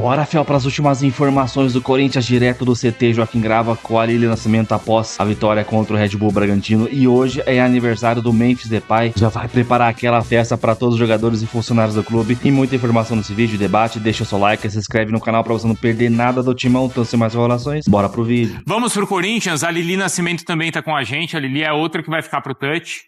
Bora, Fel, para as últimas informações do Corinthians, direto do CT Joaquim Grava, com a Lília Nascimento após a vitória contra o Red Bull Bragantino. E hoje é aniversário do Memphis Depay. Já vai preparar aquela festa para todos os jogadores e funcionários do clube. E muita informação nesse vídeo, debate. Deixa o seu like, se inscreve no canal para você não perder nada do timão. Então, sem mais enrolações, bora pro vídeo. Vamos pro Corinthians. A Lili Nascimento também tá com a gente. A Lili é outra que vai ficar pro touch.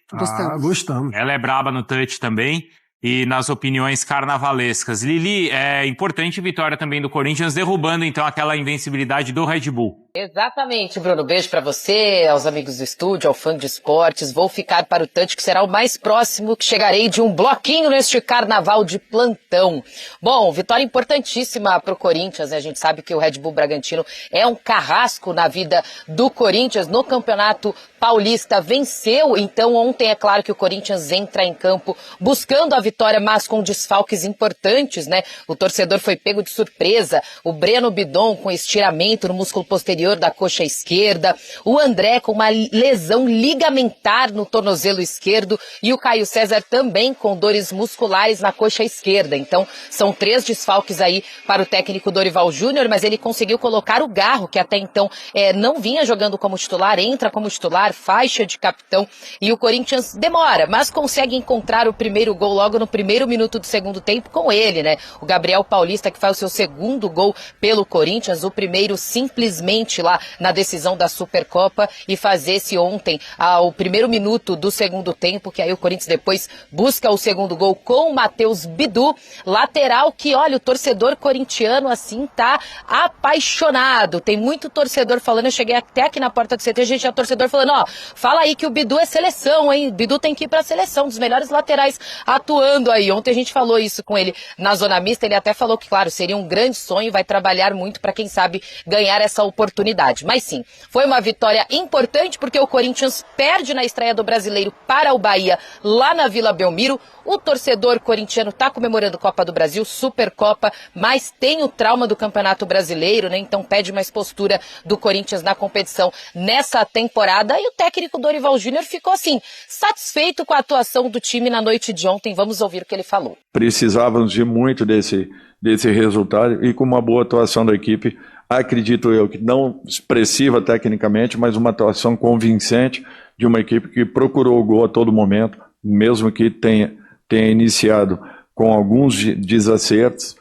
Gostamos. Ela é braba no touch também. E nas opiniões carnavalescas. Lili, é importante vitória também do Corinthians, derrubando então aquela invencibilidade do Red Bull. Exatamente, Bruno. Beijo pra você, aos amigos do estúdio, ao fã de esportes. Vou ficar para o touch, que será o mais próximo que chegarei de um bloquinho neste carnaval de plantão. Bom, vitória importantíssima pro Corinthians, né? A gente sabe que o Red Bull Bragantino é um carrasco na vida do Corinthians no Campeonato Paulista. Venceu, então ontem é claro que o Corinthians entra em campo buscando a vitória, mas com desfalques importantes, né? O torcedor foi pego de surpresa. O Breno Bidon com estiramento no músculo posterior da coxa esquerda, o André com uma lesão ligamentar no tornozelo esquerdo e o Caio César também com dores musculares na coxa esquerda. Então, são 3 desfalques aí para o técnico Dorival Júnior, mas ele conseguiu colocar o Garro, que até então não vinha jogando como titular, entra como titular, faixa de capitão, e o Corinthians demora, mas consegue encontrar o primeiro gol logo no primeiro minuto do segundo tempo com ele, né? O Gabriel Paulista, que faz o seu segundo gol pelo Corinthians, o primeiro simplesmente lá na decisão da Supercopa, e fazer-se ontem ao primeiro minuto do segundo tempo, que aí o Corinthians depois busca o segundo gol com o Matheus Bidu, lateral que, olha, o torcedor corintiano assim tá apaixonado. Tem muito torcedor falando, eu cheguei até aqui na porta do CT, gente, é torcedor falando, ó, fala aí que o Bidu é seleção, hein? Bidu tem que ir pra seleção, dos melhores laterais atuando aí. Ontem a gente falou isso com ele na zona mista, ele até falou que, claro, seria um grande sonho, vai trabalhar muito para quem sabe ganhar essa oportunidade. Mas sim, foi uma vitória importante porque o Corinthians perde na estreia do Brasileiro para o Bahia lá na Vila Belmiro. O torcedor corintiano está comemorando Copa do Brasil, Supercopa, mas tem o trauma do Campeonato Brasileiro, né? Então pede mais postura do Corinthians na competição nessa temporada. E o técnico Dorival Júnior ficou assim, satisfeito com a atuação do time na noite de ontem. Vamos ouvir o que ele falou. Precisávamos de muito desse resultado e com uma boa atuação da equipe. Acredito eu que não expressiva tecnicamente, mas uma atuação convincente de uma equipe que procurou o gol a todo momento, mesmo que tenha iniciado com alguns desacertos,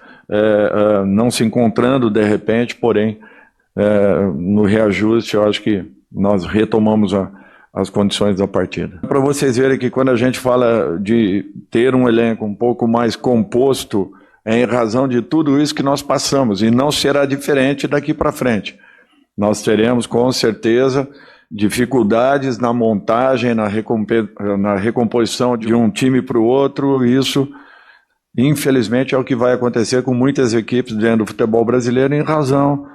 não se encontrando de repente, porém, no reajuste, eu acho que nós retomamos as condições da partida. Para vocês verem que quando a gente fala de ter um elenco um pouco mais composto, é em razão de tudo isso que nós passamos, e não será diferente daqui para frente. Nós teremos, com certeza, dificuldades na montagem, na recomposição de um time para o outro. Isso, infelizmente, é o que vai acontecer com muitas equipes dentro do futebol brasileiro, em razão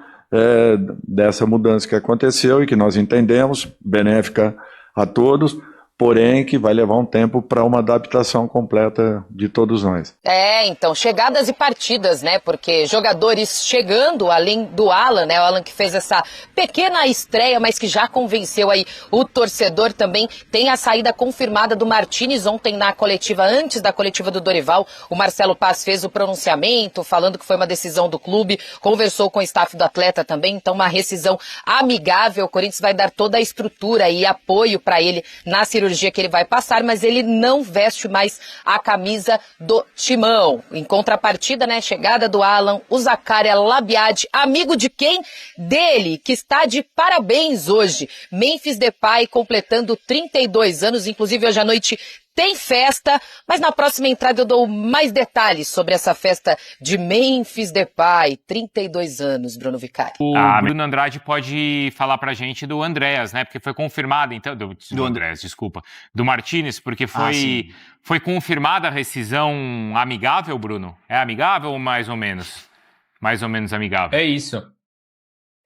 dessa mudança que aconteceu e que nós entendemos, benéfica a todos, porém que vai levar um tempo para uma adaptação completa de todos nós. Então, chegadas e partidas, né, porque jogadores chegando, além do Alan, né, o Alan que fez essa pequena estreia, mas que já convenceu aí o torcedor também, tem a saída confirmada do Martínez ontem na coletiva, antes da coletiva do Dorival, o Marcelo Paz fez o pronunciamento, falando que foi uma decisão do clube, conversou com o staff do atleta também, então uma rescisão amigável, o Corinthians vai dar toda a estrutura e apoio para ele na cirurgia que ele vai passar, mas ele não veste mais a camisa do Timão. Em contrapartida, né, chegada do Alan, o Zaccaria Labiad, amigo de quem? Dele, que está de parabéns hoje. Memphis Depay completando 32 anos, inclusive hoje à noite tem festa, mas na próxima entrada eu dou mais detalhes sobre essa festa de Memphis Depay, 32 anos, Bruno Vicari. O Bruno Andrade pode falar pra gente do Andréas, né? Porque foi confirmado, então, do Andréas, desculpa, do Martínez, porque foi confirmada a rescisão amigável, Bruno? É amigável ou mais ou menos? Mais ou menos amigável. É isso.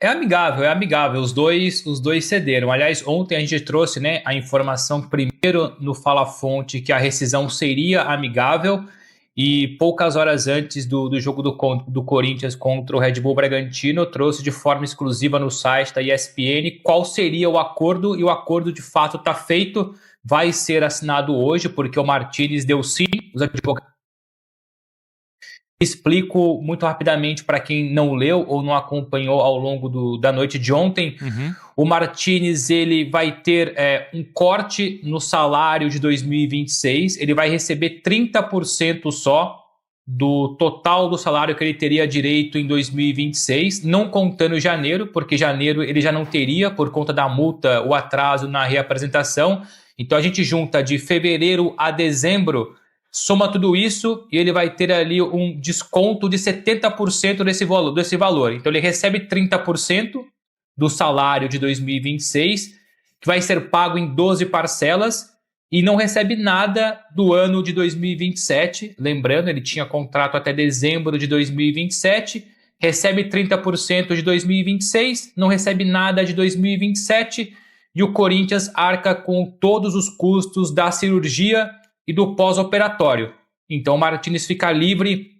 É amigável. Os dois cederam. Aliás, ontem a gente trouxe, né, a informação primeiro no Fala Fonte que a rescisão seria amigável, e poucas horas antes do jogo do Corinthians contra o Red Bull Bragantino, trouxe de forma exclusiva no site da ESPN qual seria o acordo, e o acordo de fato está feito, vai ser assinado hoje, porque o Martínez deu sim, os advogados Explico muito rapidamente para quem não leu ou não acompanhou ao longo da noite de ontem. O Martínez ele vai ter um corte no salário de 2026. Ele vai receber 30% só do total do salário que ele teria direito em 2026, não contando janeiro, porque janeiro ele já não teria por conta da multa, o atraso na reapresentação. Então a gente junta de fevereiro a dezembro, soma tudo isso e ele vai ter ali um desconto de 70% desse valor. Então ele recebe 30% do salário de 2026, que vai ser pago em 12 parcelas, e não recebe nada do ano de 2027. Lembrando, ele tinha contrato até dezembro de 2027, recebe 30% de 2026, não recebe nada de 2027, e o Corinthians arca com todos os custos da cirurgia e do pós-operatório. Então o Martínez fica livre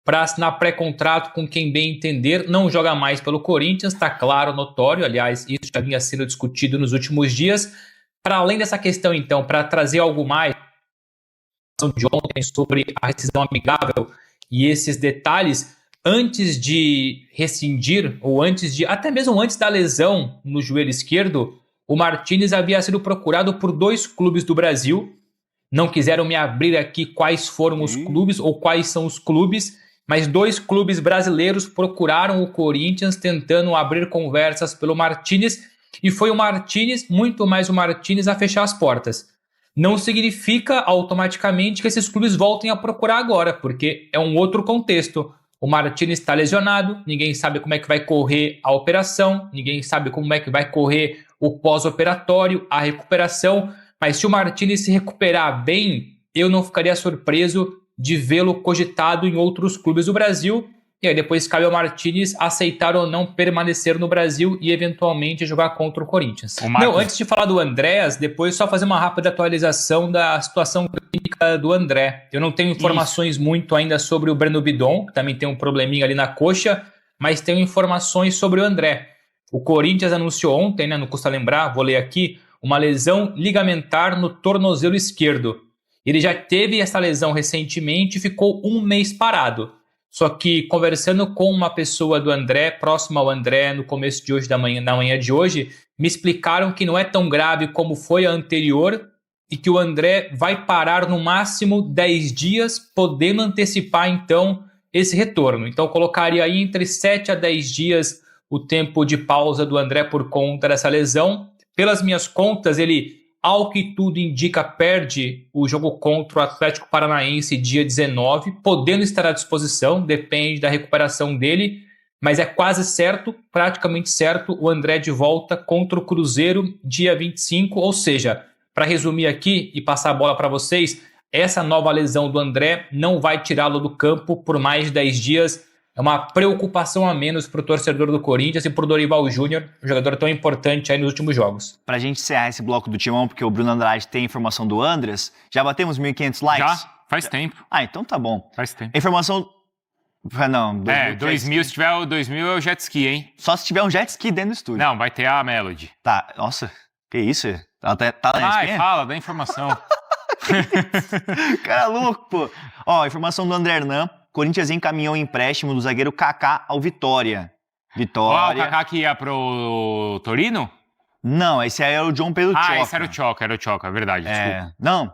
para assinar pré-contrato com quem bem entender, não joga mais pelo Corinthians, está claro, notório, aliás, isso já vinha sendo discutido nos últimos dias. Para além dessa questão, então, para trazer algo mais de ontem sobre a rescisão amigável e esses detalhes, antes de rescindir, ou até mesmo antes da lesão no joelho esquerdo, o Martínez havia sido procurado por 2 clubes do Brasil. Não quiseram me abrir aqui quais foram os clubes ou quais são os clubes, mas 2 clubes brasileiros procuraram o Corinthians tentando abrir conversas pelo Martínez, e foi o Martínez, muito mais o Martínez, a fechar as portas. Não significa automaticamente que esses clubes voltem a procurar agora, porque é um outro contexto. O Martínez está lesionado, ninguém sabe como é que vai correr a operação, ninguém sabe como é que vai correr o pós-operatório, a recuperação, mas se o Martínez se recuperar bem, eu não ficaria surpreso de vê-lo cogitado em outros clubes do Brasil, e aí depois cabe ao Martínez aceitar ou não permanecer no Brasil e eventualmente jogar contra o Corinthians. Não, antes de falar do Andréas, depois só fazer uma rápida atualização da situação clínica do André. Eu não tenho informações muito ainda sobre o Breno Bidon, que também tem um probleminha ali na coxa, mas tenho informações sobre o André. O Corinthians anunciou ontem, não custa lembrar, vou ler aqui, uma lesão ligamentar no tornozelo esquerdo. Ele já teve essa lesão recentemente e ficou 1 mês parado. Só que conversando com uma pessoa do André, próxima ao André, no começo de hoje, na manhã de hoje, me explicaram que não é tão grave como foi a anterior e que o André vai parar no máximo 10 dias, podendo antecipar então esse retorno. Então colocaria aí entre 7 a 10 dias o tempo de pausa do André por conta dessa lesão. Pelas minhas contas, ele, ao que tudo indica, perde o jogo contra o Atlético Paranaense dia 19, podendo estar à disposição, depende da recuperação dele, mas é quase certo, praticamente certo, o André de volta contra o Cruzeiro dia 25, ou seja, para resumir aqui e passar a bola para vocês, essa nova lesão do André não vai tirá-lo do campo por mais de 10 dias. É uma preocupação a menos para o torcedor do Corinthians e para o Dorival Júnior, um jogador tão importante aí nos últimos jogos. Pra gente encerrar esse bloco do Timão, porque o Bruno Andrade tem informação do Andreas, já batemos 1.500 likes? Já, faz tempo. Ah, então tá bom. Faz tempo. Informação... Não, 2.000, se tiver o 2.000 é o jet ski, hein? Só se tiver um jet ski dentro do estúdio. Não, vai ter a Melody. Tá, nossa, que isso? Ela tá na ESPN? Fala, dá informação. Cara louco, pô. Ó, informação do André Hernan. Corinthians encaminhou o empréstimo do zagueiro Kaká ao Vitória. O Kaká que ia pro Torino? Não, esse aí era o John Pedro Choca. Esse era o Choca, é verdade, desculpa. Não,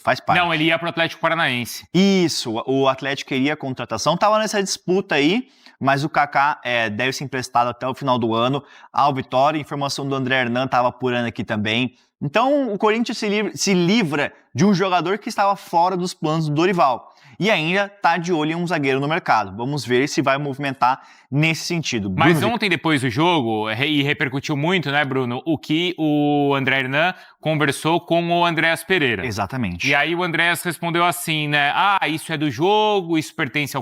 faz parte. Não, ele ia pro Atlético Paranaense. Isso, o Atlético queria a contratação, tava nessa disputa aí, mas o Kaká deve ser emprestado até o final do ano ao Vitória. Informação do André Hernan tava apurando aqui também. Então o Corinthians se livra de um jogador que estava fora dos planos do Dorival. E ainda tá de olho em um zagueiro no mercado. Vamos ver se vai movimentar nesse sentido. Mas ontem, depois do jogo, e repercutiu muito, né, Bruno, o que o André Hernan conversou com o Andréas Pereira. Exatamente. E aí o Andréas respondeu assim, né, isso é do jogo, isso pertence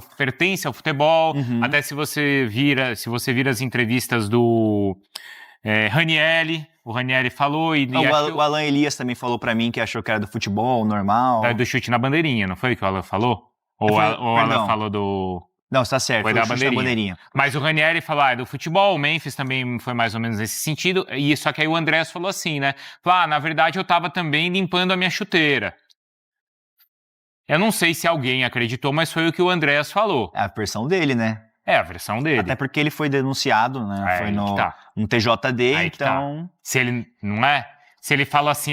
ao futebol. Até se você vira as entrevistas do Ranieri, o Ranieri falou e... O Alan Elias também falou pra mim que achou que era do futebol, normal. Do chute na bandeirinha, não foi o que o Alan falou? Ou o Alan falou do... Não, está certo, foi da bandeirinha. Mas o Ranieri falou, é do futebol, o Memphis também foi mais ou menos nesse sentido, e só que aí o Andrés falou assim, né? Falou, na verdade eu tava também limpando a minha chuteira. Eu não sei se alguém acreditou, mas foi o que o Andréas falou. É a versão dele, né? É a versão dele. Até porque ele foi denunciado, né? Foi no TJD, aí então... Se ele, não é? Se ele fala assim,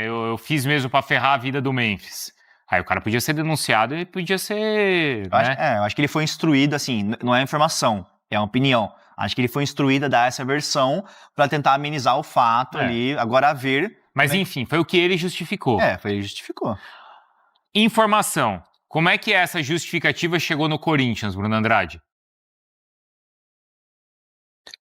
eu fiz mesmo pra ferrar a vida do Memphis. Aí o cara podia ser denunciado e podia ser... Eu acho que ele foi instruído, assim, não é informação, é uma opinião. Acho que ele foi instruído a dar essa versão pra tentar amenizar o fato ali, agora a ver... Mas enfim, foi o que ele justificou. Foi ele que justificou. Informação. Como é que essa justificativa chegou no Corinthians, Bruno Andrade?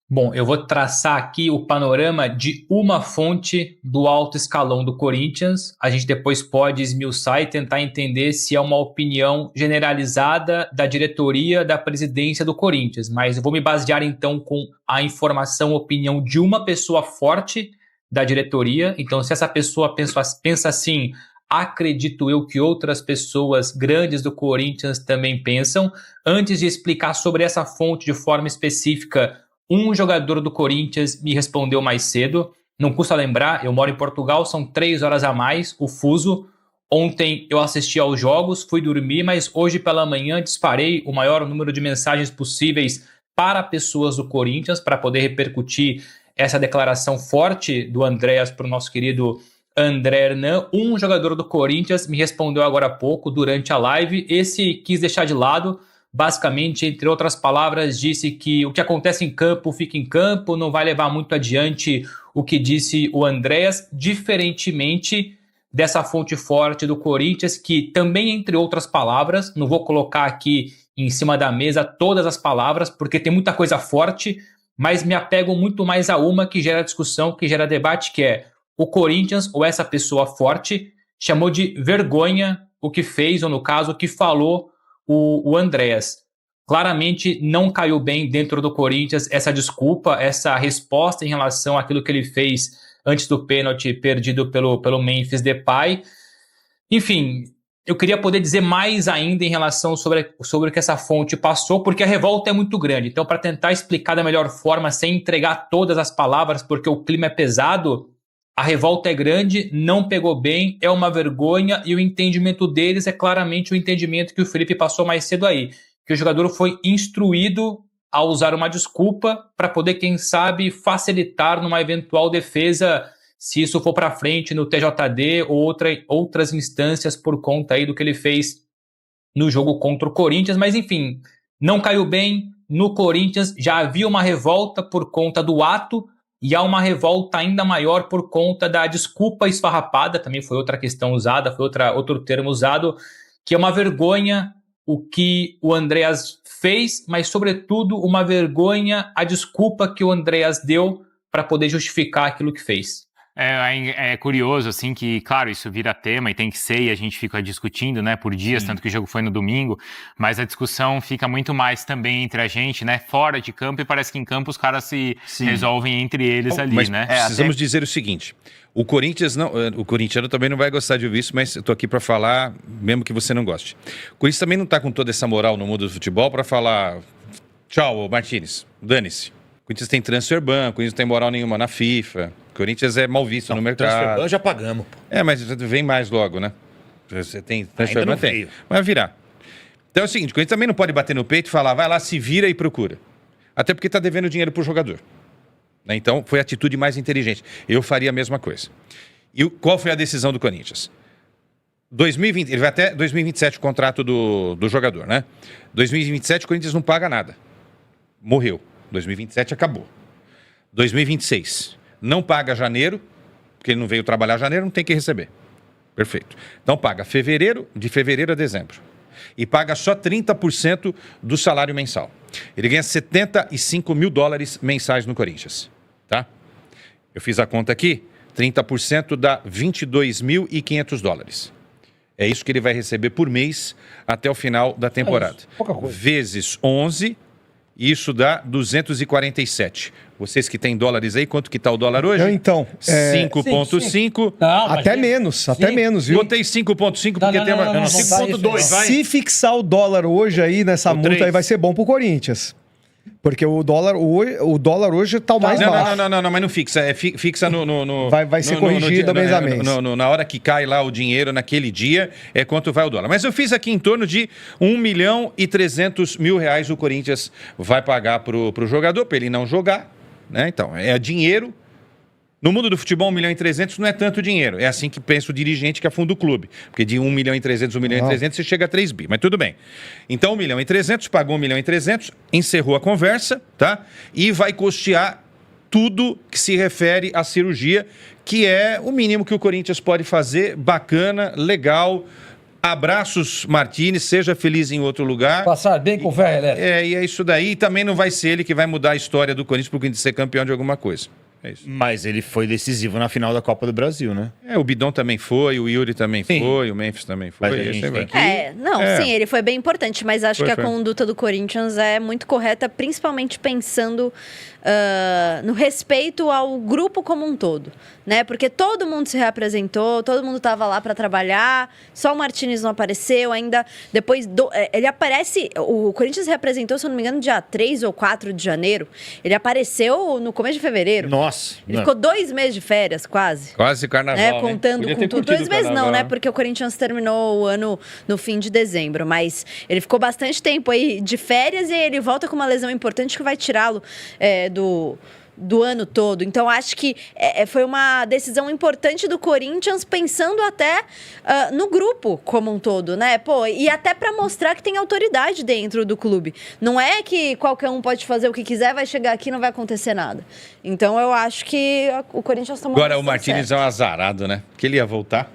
Bom, eu vou traçar aqui o panorama de uma fonte do alto escalão do Corinthians. A gente depois pode esmiuçar e tentar entender se é uma opinião generalizada da diretoria, da presidência do Corinthians. Mas eu vou me basear então com a informação, opinião de uma pessoa forte da diretoria. Então, se essa pessoa pensa assim, acredito eu que outras pessoas grandes do Corinthians também pensam. Antes de explicar sobre essa fonte de forma específica, um jogador do Corinthians me respondeu mais cedo. Não custa lembrar, eu moro em Portugal, são 3 horas a mais, o fuso. Ontem eu assisti aos jogos, fui dormir, mas hoje pela manhã disparei o maior número de mensagens possíveis para pessoas do Corinthians, para poder repercutir essa declaração forte do Andréas para o nosso querido André Hernan. Um jogador do Corinthians me respondeu agora há pouco, durante a live. Esse quis deixar de lado. Basicamente, entre outras palavras, disse que o que acontece em campo fica em campo, não vai levar muito adiante o que disse o Andréas, diferentemente dessa fonte forte do Corinthians, que também, entre outras palavras, não vou colocar aqui em cima da mesa todas as palavras, porque tem muita coisa forte, mas me apego muito mais a uma que gera discussão, que gera debate, que é o Corinthians, ou essa pessoa forte, chamou de vergonha o que fez, ou no caso, o que falou o Andréas. Claramente não caiu bem dentro do Corinthians essa desculpa, essa resposta em relação àquilo que ele fez antes do pênalti perdido pelo Memphis Depay. Enfim, eu queria poder dizer mais ainda em relação sobre o que essa fonte passou, porque a revolta é muito grande. Então, para tentar explicar da melhor forma, sem entregar todas as palavras, porque o clima é pesado, a revolta é grande, não pegou bem, é uma vergonha, e o entendimento deles é claramente o entendimento que o Felipe passou mais cedo aí, que o jogador foi instruído a usar uma desculpa para poder, quem sabe, facilitar numa eventual defesa, se isso for para frente no TJD ou outras instâncias por conta aí do que ele fez no jogo contra o Corinthians. Mas enfim, não caiu bem no Corinthians, já havia uma revolta por conta do ato, e há uma revolta ainda maior por conta da desculpa esfarrapada, também foi outra questão usada, foi outro termo usado, que é uma vergonha o que o Andréas fez, mas sobretudo uma vergonha a desculpa que o Andréas deu para poder justificar aquilo que fez. É curioso, assim, que, claro, isso vira tema e tem que ser, e a gente fica discutindo, né, por dias, tanto que o jogo foi no domingo, mas a discussão fica muito mais também entre a gente, né, fora de campo, e parece que em campo os caras se resolvem entre eles ali, mas né? Precisamos dizer o seguinte, o corintiano também não vai gostar de ouvir isso, mas eu tô aqui para falar, mesmo que você não goste. O Corinthians também não tá com toda essa moral no mundo do futebol para falar, tchau, Martínez, dane-se. O Corinthians tem transfer ban, o Corinthians não tem moral nenhuma na FIFA, o Corinthians é mal visto no mercado. Transfer ban já pagamos. Pô. Mas vem mais logo, né? Você tem transfer ban, tem. Vai virar. Então é o seguinte, o Corinthians também não pode bater no peito e falar, vai lá, se vira e procura. Até porque está devendo dinheiro pro jogador. Então foi a atitude mais inteligente. Eu faria a mesma coisa. E qual foi a decisão do Corinthians? 2020, ele vai até 2027 o contrato do jogador, né? 2027 o Corinthians não paga nada. Morreu. 2027 acabou. 2026, não paga janeiro, porque ele não veio trabalhar janeiro, não tem que receber. Perfeito. Então paga de fevereiro a dezembro. E paga só 30% do salário mensal. Ele ganha $75 mil mensais no Corinthians. Tá? Eu fiz a conta aqui, 30% dá $22.500. É isso que ele vai receber por mês até o final da temporada. Pouca coisa. Vezes 11... Isso dá 247. Vocês que têm dólares aí, quanto que tá o dólar hoje? Então, 5,5. Até menos, viu? Botei 5,5 porque tem uma... 5,2, vai. Se fixar o dólar hoje aí nessa multa aí vai ser bom pro Corinthians. Porque o dólar hoje tá o mais baixo. Não, mas não fixa. Fixa no vai ser corrigido mês a mês. Na hora que cai lá o dinheiro, naquele dia, é quanto vai o dólar. Mas eu fiz aqui em torno de R$1.300.000 o Corinthians vai pagar pro jogador, para ele não jogar, né? Então, é dinheiro. No mundo do futebol, 1.300.000 não é tanto dinheiro. É assim que pensa o dirigente que afunda o clube. Porque de 1.300.000, 1.300.000, você chega a 3 bi. Mas tudo bem. Então, 1.300.000, pagou 1.300.000, encerrou a conversa, tá? E vai custear tudo que se refere à cirurgia, que é o mínimo que o Corinthians pode fazer. Bacana, legal. Abraços, Martínez, seja feliz em outro lugar. Passar bem com o ferro elétrico. E é isso daí. E também não vai ser ele que vai mudar a história do Corinthians para o Corinthians ser campeão de alguma coisa. É isso. Mas ele foi decisivo na final da Copa do Brasil, né? O Bidon também foi, o Yuri também foi, o Memphis também foi. Mas a gente tem que... Sim, ele foi bem importante, mas acho que a conduta do Corinthians é muito correta, principalmente pensando no respeito ao grupo como um todo, né? Porque todo mundo se reapresentou, todo mundo estava lá para trabalhar, só o Martínez não apareceu ainda. Depois, ele aparece, o Corinthians reapresentou, se eu não me engano, dia 3 ou 4 de janeiro. Ele apareceu no começo de fevereiro. Nossa! Ele ficou 2 meses de férias, quase. Quase carnaval, né? Contando com tudo. 2 meses não, né? Porque o Corinthians terminou o ano no fim de dezembro. Mas ele ficou bastante tempo aí de férias e ele volta com uma lesão importante que vai tirá-lo do ano todo. Então, acho que foi uma decisão importante do Corinthians, pensando até no grupo como um todo, né? E até para mostrar que tem autoridade dentro do clube. Não é que qualquer um pode fazer o que quiser, vai chegar aqui e não vai acontecer nada. Então, eu acho que o Corinthians tomou Agora, o Martínez é um azarado, né? Porque ele ia voltar.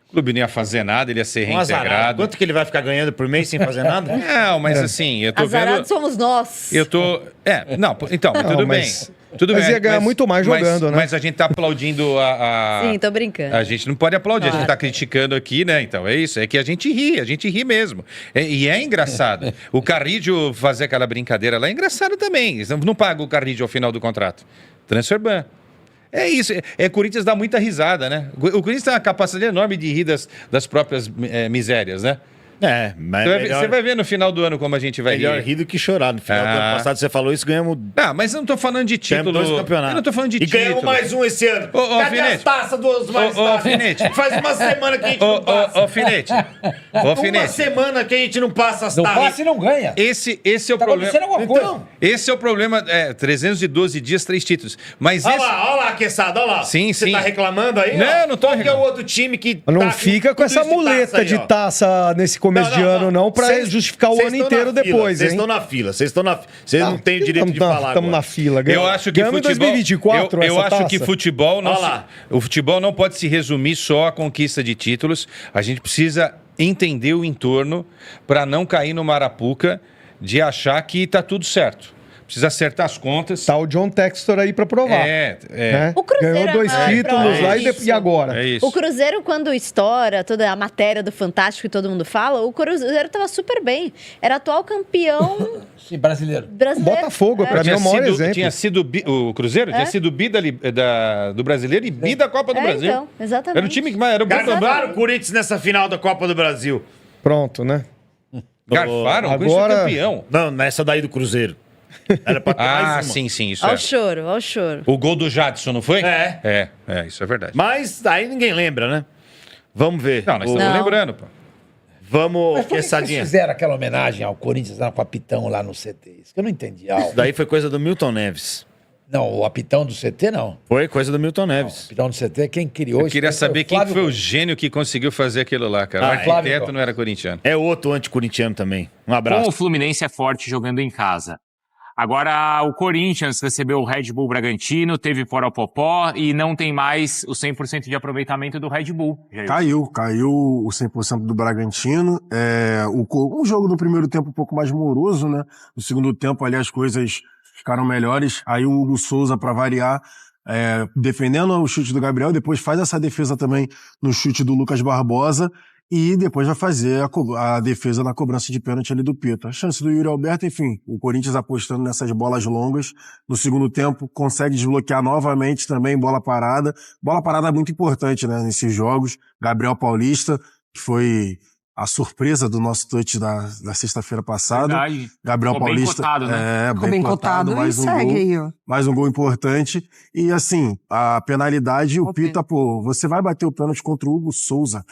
O clube não ia fazer nada, ele ia ser reintegrado. Quanto que ele vai ficar ganhando por mês sem fazer nada? Não, mas assim, eu tô Azarados somos nós. Eu tô... tudo bem. Tudo mas bem, ia ganhar muito mais jogando, né? Mas a gente tá aplaudindo Sim, tô brincando. A gente não pode aplaudir, a gente tá criticando aqui, né? Então é isso, é que a gente ri mesmo. E é engraçado. O Carrídio fazer aquela brincadeira lá é engraçado também. Não paga o Carrídio ao final do contrato. Transferban. É isso, Corinthians dá muita risada, né? O Corinthians tem uma capacidade enorme de rir das próprias misérias, né? Mas você vai ver no final do ano como a gente vai rir. Melhor rir do que chorar. No final do ano passado você falou isso, ganhamos... mas eu não tô falando de título. Ganhamos 2 campeonatos. Eu não tô falando de título. E ganhamos mais um esse ano. Cadê as taças dos mais taças? Faz uma semana que a gente não passa. Alfinete. Uma semana que a gente não passa as taças. Não passa e não ganha. Esse é o problema. Tá acontecendo alguma coisa. Esse é o problema. 312 dias, 3 títulos. Mas olha lá, Aquessado, olha lá. Sim. Você tá reclamando aí? Não tô reclamando. Qual que é o outro time que... Não fica com essa muleta de taça nesse começo de ano, não. Pra justificar o ano inteiro depois, hein? Vocês estão na fila, vocês não têm o direito de falar. Estamos na fila. Eu acho que futebol... 2024, eu acho que futebol não... O futebol não pode se resumir só à conquista de títulos. A gente precisa entender o entorno para não cair no Marapuca de achar que tá tudo certo. Precisa acertar as contas. Tá o John Textor aí pra provar. O Cruzeiro ganhou 2 títulos lá e agora? É isso. O Cruzeiro, quando estoura toda a matéria do Fantástico que todo mundo fala, o Cruzeiro tava super bem. Era atual campeão... Sim, brasileiro. Botafogo, pra mim é o maior exemplo. Tinha sido o Cruzeiro tinha sido bi do Brasileiro e bi da Copa do Brasil. Então, exatamente. Era o time que mais... Era o Garfaram o Corinthians nessa final da Copa do Brasil. Pronto, né? Garfaram? O Agora... Corinthians campeão. Não, nessa daí do Cruzeiro. Era pra ter mais uma. Sim, isso Ao choro. O gol do Jadson, não foi? Isso é verdade. Mas aí ninguém lembra, né? Vamos ver. Não, nós estamos lembrando, pô. Vamos, Mas por que Quessadinha. vocês fizeram aquela homenagem ao Corinthians lá com o apitão lá no CT? Isso que eu não entendi. Isso daí foi coisa do Milton Neves. Não, o apitão do CT não. Foi coisa do Milton Neves. Não, o apitão do CT, quem criou... Eu queria saber quem foi o gênio que conseguiu fazer aquilo lá, cara. O arquiteto não era corintiano. É outro anticorintiano também. Um abraço. O Fluminense é forte jogando em casa. Agora, o Corinthians recebeu o Red Bull Bragantino, teve Poropopó e não tem mais o 100% de aproveitamento do Red Bull. Caiu o 100% do Bragantino. O jogo do primeiro tempo um pouco mais moroso, né? No segundo tempo, ali, as coisas ficaram melhores. Aí o Hugo Souza, para variar, defendendo o chute do Gabriel, depois faz essa defesa também no chute do Lucas Barbosa. E depois vai fazer a defesa na cobrança de pênalti ali do Pita. A chance do Yuri Alberto, enfim, o Corinthians apostando nessas bolas longas. No segundo tempo, consegue desbloquear novamente também bola parada. Bola parada é muito importante, né, nesses jogos. Gabriel Paulista, que foi a surpresa do nosso touch da sexta-feira passada. Verdade. Gabriel Ficou bem Paulista. cotado, né? Ficou bem cotado mais e um segue gol, aí, ó. mais um gol importante. E assim, a penalidade, o Ok. Pita, pô, você vai bater o pênalti contra o Hugo Souza.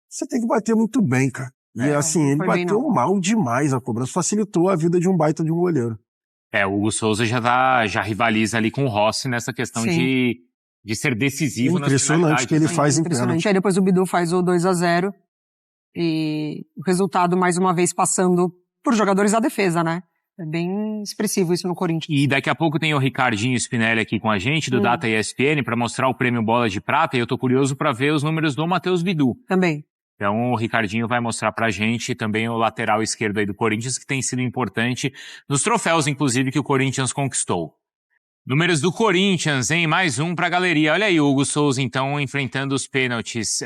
Você tem que bater muito bem, cara. E assim, ele não foi bem, bateu não. mal demais a cobrança, facilitou a vida de um baita de um goleiro. O Hugo Souza já rivaliza ali com o Rossi nessa questão Sim. de ser decisivo nas Impressionante finalidades, que ele né? faz em Impressionante. pênalti. Aí depois o Bidu faz o 2-0 e o resultado, mais uma vez, passando por jogadores da defesa, né? É bem expressivo isso no Corinthians. E daqui a pouco tem o Ricardinho Spinelli aqui com a gente, do Data ESPN, para mostrar o prêmio Bola de Prata, e eu tô curioso para ver os números do Matheus Bidu. Também. Então o Ricardinho vai mostrar pra gente também o lateral esquerdo aí do Corinthians, que tem sido importante nos troféus, inclusive, que o Corinthians conquistou. Números do Corinthians, hein? Mais um pra galeria. Olha aí o Hugo Souza, então, enfrentando os pênaltis.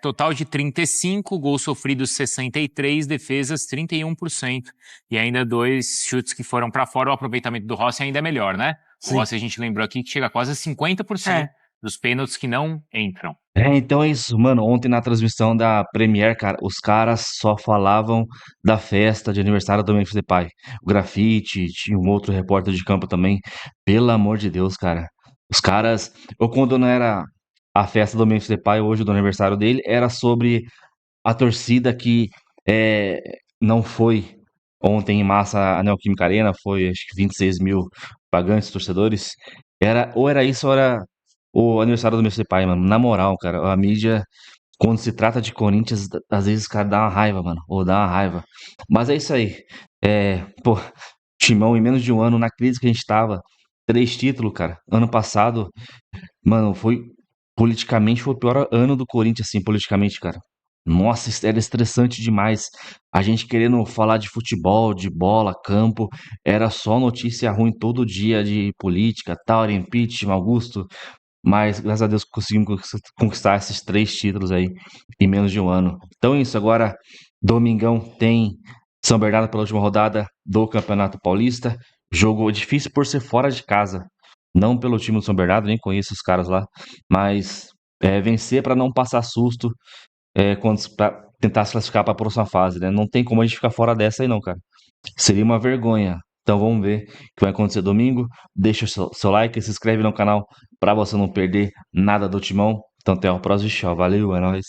Total de 35, gols sofridos 63, defesas 31%. E ainda 2 chutes que foram pra fora. O aproveitamento do Rossi ainda é melhor, né? Sim. O Rossi, a gente lembrou aqui, que chega a quase a 50% dos pênaltis que não entram. Então é isso, mano. Ontem na transmissão da Premier, cara, os caras só falavam da festa de aniversário do Memphis Depay. O grafite, tinha um outro repórter de campo também. Pelo amor de Deus, cara. Os caras, ou quando não era a festa do Memphis Depay, hoje do aniversário dele, era sobre a torcida que não foi ontem em massa a Neoquímica Arena, foi acho que 26 mil pagantes, torcedores. Ou era isso, ou era o aniversário do Memphis Depay, mano. Na moral, cara, a mídia, quando se trata de Corinthians, às vezes, cara, dá uma raiva, mano. Ou dá uma raiva. Mas é isso aí. Pô, Timão, em menos de um ano, na crise que a gente tava, 3 títulos, cara. Ano passado, mano, politicamente, foi o pior ano do Corinthians, assim, politicamente, cara. Nossa, isso era estressante demais. A gente querendo falar de futebol, de bola, campo, era só notícia ruim todo dia de política, tal, impeachment, Augusto. Mas, graças a Deus, conseguimos conquistar esses 3 títulos aí em menos de um ano. Então é isso, agora, domingão tem São Bernardo pela última rodada do Campeonato Paulista. Jogo difícil por ser fora de casa. Não pelo time do São Bernardo, nem conheço os caras lá. Mas vencer para não passar susto pra tentar se classificar para a próxima fase, né? Não tem como a gente ficar fora dessa aí não, cara. Seria uma vergonha. Então vamos ver o que vai acontecer domingo. Deixa o seu like, se inscreve no canal para você não perder nada do Timão. Então até o próximo show. Valeu, é nóis.